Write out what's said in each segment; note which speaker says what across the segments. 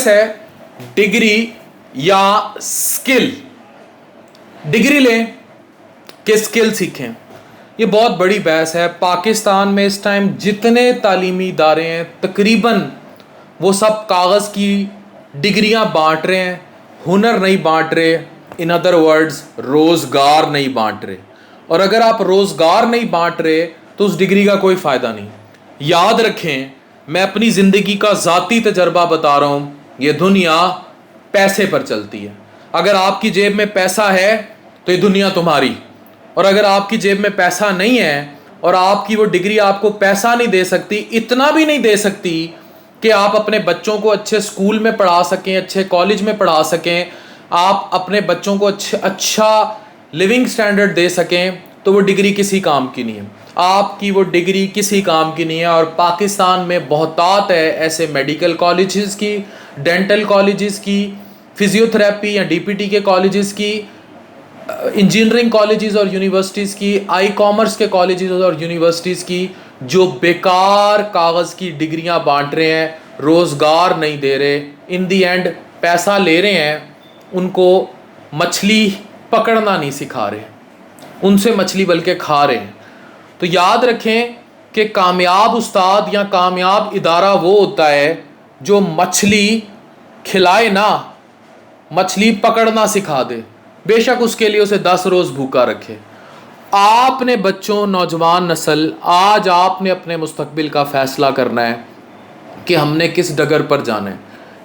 Speaker 1: बहस है डिग्री या स्किल। डिग्री लें कि स्किल सीखें, ये बहुत बड़ी बहस है। पाकिस्तान में इस टाइम जितने तालीमी इदारे हैं तकरीबन वो सब कागज़ की डिग्रियां बांट रहे हैं, हुनर नहीं बांट रहे। इन अदर वर्ड्स रोज़गार नहीं बांट रहे। और अगर आप रोज़गार नहीं बांट रहे तो उस डिग्री का कोई फ़ायदा नहीं। याद रखें, मैं अपनी ज़िंदगी का ज़ाती तजर्बा बता रहा हूँ, ये दुनिया पैसे पर चलती है। अगर आपकी जेब में पैसा है तो ये दुनिया तुम्हारी, और अगर आपकी जेब में पैसा नहीं है और आपकी वो डिग्री आपको पैसा नहीं दे सकती, इतना भी नहीं दे सकती कि आप अपने बच्चों को अच्छे स्कूल में पढ़ा सकें, अच्छे कॉलेज में पढ़ा सकें, आप अपने बच्चों को अच्छा लिविंग स्टैंडर्ड दे सकें, तो वो डिग्री किसी काम की नहीं है। आपकी वो डिग्री किसी काम की नहीं है। और पाकिस्तान में बहुतात है ऐसे मेडिकल कॉलेजेस की, डेंटल कॉलेजेस की, फिजियोथेरेपी या डीपीटी के कॉलेजेस की, इंजीनियरिंग कॉलेजेस और यूनिवर्सिटीज़ की, आई कॉमर्स के कॉलेजेस और यूनिवर्सिटीज़ की, जो बेकार कागज़ की डिग्रियां बांट रहे हैं, रोज़गार नहीं दे रहे, इन दी एंड पैसा ले रहे हैं, उनको मछली पकड़ना नहीं सिखा रहे, उनसे मछली बल्कि खा रहे हैं। तो याद रखें कि कामयाब उस्ताद या कामयाब इदारा वो होता है जो मछली खिलाए ना, मछली पकड़ना सिखा दे, बेशक उसके लिए उसे 10 रोज़ भूखा रखे। आपने बच्चों, नौजवान नस्ल, आज आपने अपने मुस्तकबिल का फ़ैसला करना है कि हमने किस डगर पर जाना है।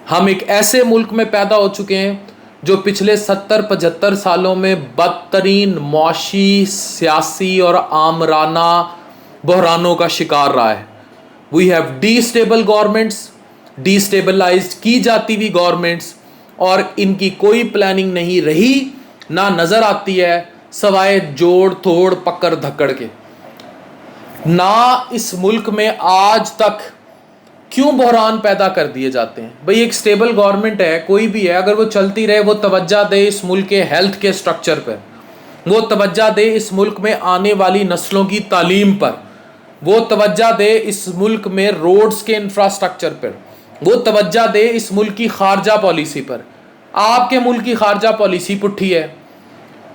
Speaker 1: हम एक ऐसे मुल्क में पैदा हो चुके हैं जो पिछले 70-75 सालों में बदतरीन मुआशी, सियासी और आमराना बहरानों का शिकार रहा है। वी हैव डीस्टेबल गवर्नमेंट्स, डीस्टेबलाइज्ड की जाती हुई गवर्नमेंट्स, और इनकी कोई प्लानिंग नहीं रही, ना नज़र आती है, सवाए जोड़ तोड़ पकड़ धक्कड़ के। ना इस मुल्क में आज तक क्यों बहरान पैदा कर दिए जाते हैं। भाई एक स्टेबल गवर्नमेंट है, कोई भी है, अगर वो चलती रहे, वो तवज्जो दे इस मुल्क के हेल्थ के स्ट्रक्चर पर, वो तवज्जो दे इस मुल्क में आने वाली नस्लों की तालीम पर, वो तवज्जो दे इस मुल्क में रोड्स के इंफ्रास्ट्रक्चर पर, वो तवज्जो दे इस मुल्क की खारजा पॉलिसी पर। आपके मुल्क की खारजा पॉलिसी पुट्ठी है।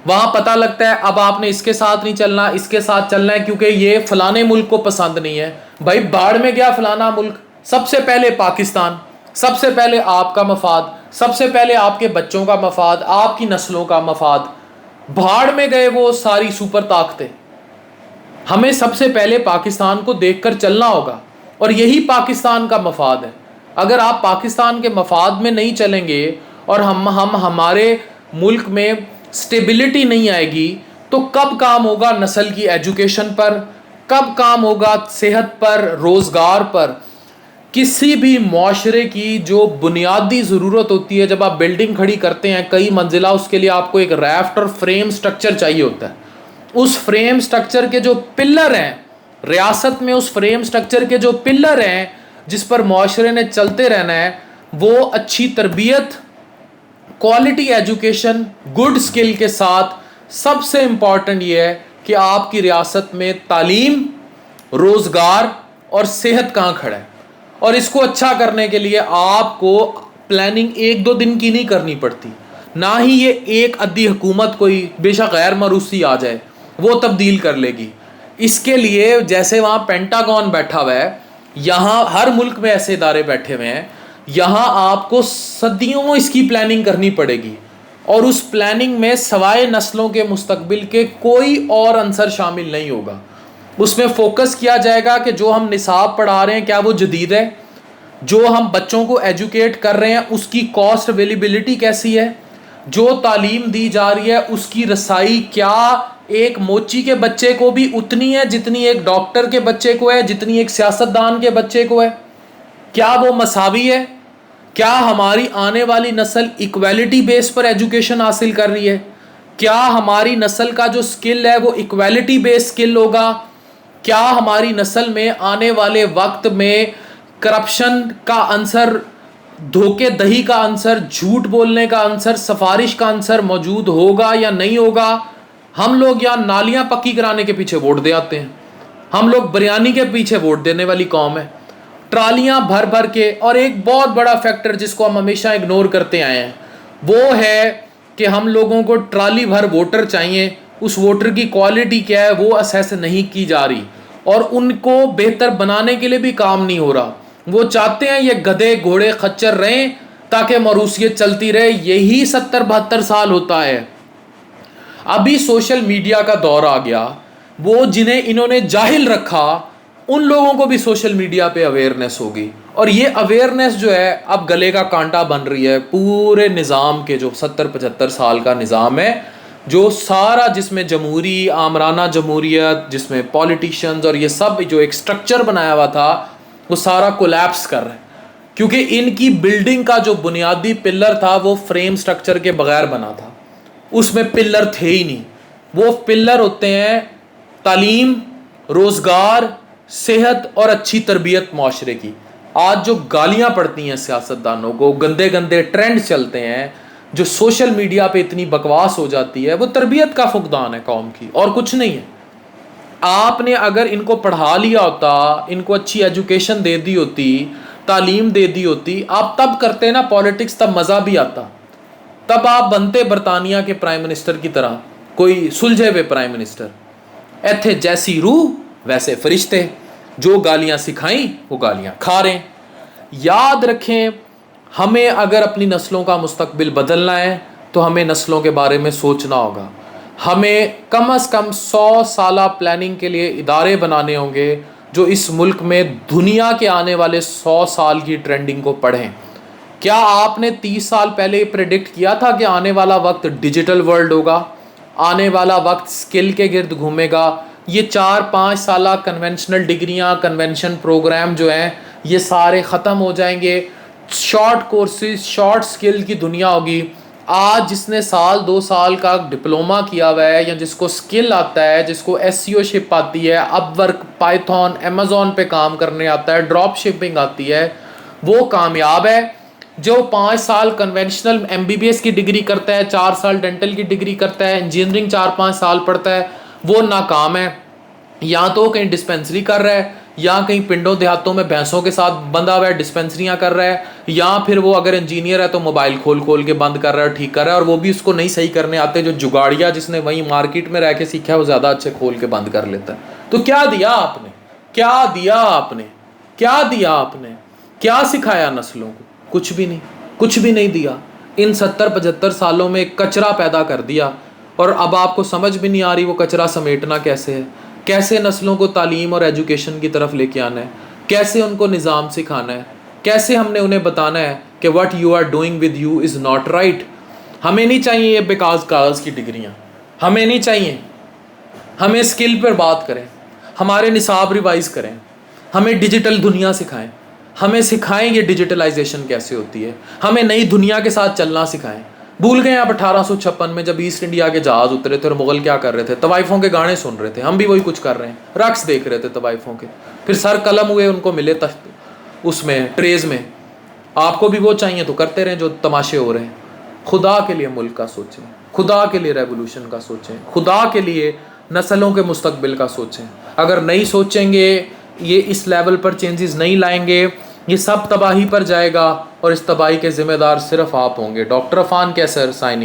Speaker 1: वहाँ पता लगता है अब आपने इसके साथ नहीं चलना, इसके साथ चलना है क्योंकि ये फलाने मुल्क को पसंद नहीं है। भाई बाढ़ में गया फलाना मुल्क, सबसे पहले पाकिस्तान, सबसे पहले आपका मफाद, सबसे पहले आपके बच्चों का मफाद, आपकी नस्लों का मफाद। भाड़ में गए वो सारी सुपर ताकतें। हमें सबसे पहले पाकिस्तान को देखकर चलना होगा, और यही पाकिस्तान का मफाद है। अगर आप पाकिस्तान के मफाद में नहीं चलेंगे और हम हमारे मुल्क में स्टेबिलिटी नहीं आएगी, तो कब काम होगा नस्ल की एजुकेशन पर, कब काम होगा सेहत पर, रोज़गार पर। किसी भी मुआशरे की जो बुनियादी ज़रूरत होती है, जब आप बिल्डिंग खड़ी करते हैं कई मंजिला, उसके लिए आपको एक रैफ्ट और फ्रेम स्ट्रक्चर चाहिए होता है। उस फ्रेम स्ट्रक्चर के जो पिलर हैं रियासत में, उस फ्रेम स्ट्रक्चर के जो पिलर हैं जिस पर मुआशरे ने चलते रहना है, वो अच्छी तरबियत, क्वालिटी एजुकेशन, गुड स्किल के साथ सबसे इम्पॉर्टेंट ये है कि आपकी रियासत में तालीम, रोज़गार और सेहत कहाँ खड़ा है। और इसको अच्छा करने के लिए आपको प्लानिंग 1-2 दिन की नहीं करनी पड़ती, ना ही ये एक अद्दी हुकूमत कोई बेशक गैर मरूसी आ जाए वो तब्दील कर लेगी। इसके लिए जैसे वहाँ पेंटागन बैठा हुआ है, यहाँ हर मुल्क में ऐसे इदारे बैठे हुए हैं, यहाँ आपको सदियों इसकी प्लानिंग करनी पड़ेगी। और उस प्लानिंग में सवाए नस्लों के मुस्तकबिल के कोई और अंसर शामिल नहीं होगा। उसमें फोकस किया जाएगा कि जो हम निसाब पढ़ा रहे हैं क्या वो जदीद है, जो हम बच्चों को एजुकेट कर रहे हैं उसकी कॉस्ट अवेलेबिलिटी कैसी है, जो तालीम दी जा रही है उसकी रसाई क्या एक मोची के बच्चे को भी उतनी है जितनी एक डॉक्टर के बच्चे को है, जितनी एक सियासतदान के बच्चे को है, क्या वो मसावी है, क्या हमारी आने वाली नस्ल इक्वालिटी बेस पर एजुकेशन हासिल कर रही है, क्या हमारी नस्ल का जो स्किल है वो इक्वालिटी बेस्ड स्किल होगा, क्या हमारी नस्ल में आने वाले वक्त में करप्शन का अंसर, धोखे दही का अंसर, झूठ बोलने का अंसर, सिफारिश का अंसर मौजूद होगा या नहीं होगा। हम लोग यहाँ नालियाँ पक्की कराने के पीछे वोट दे आते हैं, हम लोग बिरयानी के पीछे वोट देने वाली कौम है। ट्रालियां भर भर के। और एक बहुत बड़ा फैक्टर जिसको हम हमेशा इग्नोर करते आए हैं वो है कि हम लोगों को ट्राली भर वोटर चाहिए, उस वोटर की क्वालिटी क्या है वो असेस नहीं की जा रही, और उनको बेहतर बनाने के लिए भी काम नहीं हो रहा। वो चाहते हैं ये गधे घोड़े खच्चर रहें ताकि मरूसियत चलती रहे। यही 70-72 साल होता है। अभी सोशल मीडिया का दौर आ गया, वो जिन्हें इन्होंने जाहिल रखा उन लोगों को भी सोशल मीडिया पे अवेयरनेस होगी, और ये अवेयरनेस जो है अब गले का कांटा बन रही है पूरे निज़ाम के, जो 70-75 साल का निज़ाम है, जो सारा जिसमें जमहूरी आमराना जमहूरियत, जिसमें पॉलिटिशियंस और ये सब जो एक स्ट्रक्चर बनाया हुआ था वो सारा कोलैप्स कर रहा है। क्योंकि इनकी बिल्डिंग का जो बुनियादी पिलर था वो फ्रेम स्ट्रक्चर के बगैर बना था, उसमें पिलर थे ही नहीं। वो पिलर होते हैं तालीम, रोज़गार, सेहत और अच्छी तरबियत माशरे की। आज जो गालियां पड़ती हैं सियासतदानों को, गंदे गंदे ट्रेंड चलते हैं, जो सोशल मीडिया पे इतनी बकवास हो जाती है, वो तरबियत का फुकदान है कौम की और कुछ नहीं है। आपने अगर इनको पढ़ा लिया होता, इनको अच्छी एजुकेशन दे दी होती, तालीम दे दी होती, आप तब करते ना पॉलिटिक्स, तब मज़ा भी आता। तब आप बनते बरतानिया के प्राइम मिनिस्टर की तरह, कोई सुलझे हुए प्राइम मिनिस्टर। ऐथे जैसी रूह वैसे फरिश्ते, जो गालियां सिखाई वो गालियां खा रहे हैं। याद रखें, हमें अगर अपनी नस्लों का मुस्तकबिल बदलना है तो हमें नस्लों के बारे में सोचना होगा। हमें कम से कम 100 साला प्लानिंग के लिए इदारे बनाने होंगे जो इस मुल्क में दुनिया के आने वाले 100 साल की ट्रेंडिंग को पढ़ें। क्या आपने 30 साल पहले प्रेडिक्ट किया था कि आने वाला वक्त डिजिटल वर्ल्ड होगा, आने वाला वक्त स्किल के गिर्द घूमेगा? ये 4-5 साल कन्वेंशनल डिग्रियां, कन्वेंशन प्रोग्राम जो हैं ये सारे ख़त्म हो जाएंगे। शॉर्ट कोर्सेज, शॉर्ट स्किल की दुनिया होगी। आज जिसने 1-2 साल का डिप्लोमा किया हुआ है, या जिसको स्किल आता है, जिसको SEO शिप आती है, अपवर्क, पाइथन, अमेज़ॉन पे काम करने आता है, ड्रॉप शिपिंग आती है, वो कामयाब है। जो 5 साल कन्वेंशनल MBBS की डिग्री करता है, 4 साल डेंटल की डिग्री करता है, इंजीनियरिंग 4-5 साल पढ़ता है, वो नाकाम है। या तो कहीं डिस्पेंसरी कर रहा है, या कहीं पिंडों देहातों में भैंसों के साथ बंधा हुआ है, डिस्पेंसरियाँ कर रहा है, या फिर वो अगर इंजीनियर है तो मोबाइल खोल खोल के बंद कर रहा है, ठीक कर रहा है, और वो भी उसको नहीं सही करने आते। जो जुगाड़िया जिसने वहीं मार्केट में रह के सीखा है वो ज़्यादा अच्छे खोल के बंद कर लेता है। तो क्या दिया आपने, क्या दिया आपने, क्या दिया आपने, क्या सिखाया नस्लों को? कुछ भी नहीं, कुछ भी नहीं दिया। इन 70-75 सालों में कचरा पैदा कर दिया, और अब आपको समझ भी नहीं आ रही वो कचरा समेटना कैसे है, कैसे नस्लों को तालीम और एजुकेशन की तरफ लेके आना है, कैसे उनको निज़ाम सिखाना है, कैसे हमने उन्हें बताना है कि what you are doing with you is not right. हमें नहीं चाहिए ये बेकाज कागज़ की डिग्रियाँ, हमें नहीं चाहिए। हमें स्किल पर बात करें, हमारे निसाब रिवाइज़ करें, हमें डिजिटल दुनिया सिखाएं, हमें सिखाएं ये डिजिटलाइजेशन कैसे होती है, हमें नई दुनिया के साथ चलना सिखाएं। भूल गए आप 1856 में जब ईस्ट इंडिया के जहाज़ उतरे थे और मुगल क्या कर रहे थे? तवाइफों के गाने सुन रहे थे। हम भी वही कुछ कर रहे हैं, रक्स देख रहे थे तवाइफों के। फिर सर कलम हुए, उनको मिले तख्त उसमें ट्रेज में। आपको भी वो चाहिए तो करते रहें जो तमाशे हो रहे हैं। खुदा के लिए मुल्क का सोचें, खुदा के लिए रेवोल्यूशन का सोचें, खुदा के लिए नस्लों के मुस्तकबिल का सोचें। अगर नहीं सोचेंगे, ये इस लेवल पर चेंजेस नहीं लाएंगे, ये सब तबाही पर जाएगा, और इस तबाही के ज़िम्मेदार सिर्फ आप होंगे। डॉक्टर अफान कैसर, साइनिंग।